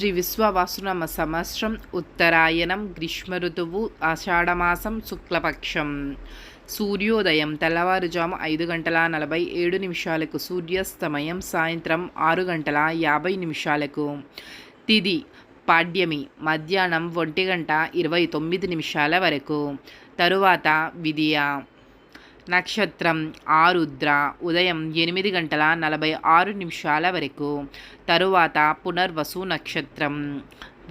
శ్రీ విశ్వవాసునామ సంవత్సరం ఉత్తరాయణం గ్రీష్మ ఋతువు ఆషాఢమాసం శుక్లపక్షం. సూర్యోదయం తెల్లవారుజాము 5:47 సూర్యాస్తమయం సాయంత్రం 6:50. తిథి పాడ్యమి మధ్యాహ్నం 1:29 వరకు. తరువాత విదియ. నక్షత్రం ఆరుద్ర ఉదయం 8:46 వరకు. తరువాత పునర్వసు నక్షత్రం.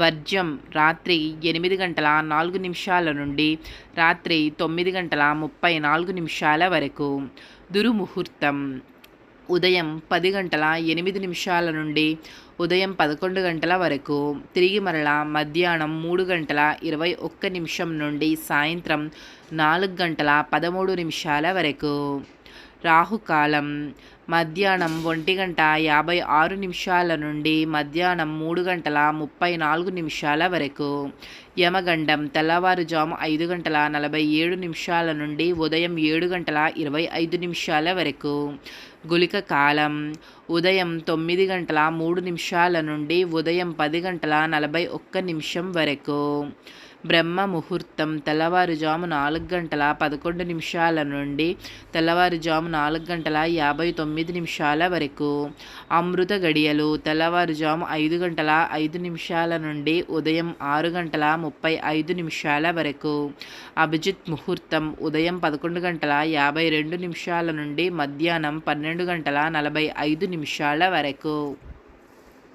వర్జ్యం రాత్రి 8:04 నుండి రాత్రి 9:34 వరకు. దుర్ముహూర్తం ఉదయం 10:08 నుండి ఉదయం 11 వరకు. తిరిగి మరలా మధ్యాహ్నం 3:21 నుండి సాయంత్రం 4:13 వరకు. రాహుకాలం మధ్యాహ్నం 1:56 నుండి మధ్యాహ్నం 3:34 వరకు. యమగండం తెల్లవారుజాము 5:47 నుండి ఉదయం 7:25 వరకు. గుళిక కాలం ఉదయం 9:03 నుండి ఉదయం 10:41 వరకు. బ్రహ్మ ముహూర్తం తెల్లవారుజాము 4:11 నుండి తెల్లవారుజాము 4:59 వరకు. అమృత గడియలు తెల్లవారుజాము 5:05 నుండి ఉదయం 6:35 వరకు. అభిజిత్ ముహూర్తం ఉదయం 11:52 నుండి మధ్యాహ్నం 12:45 వరకు.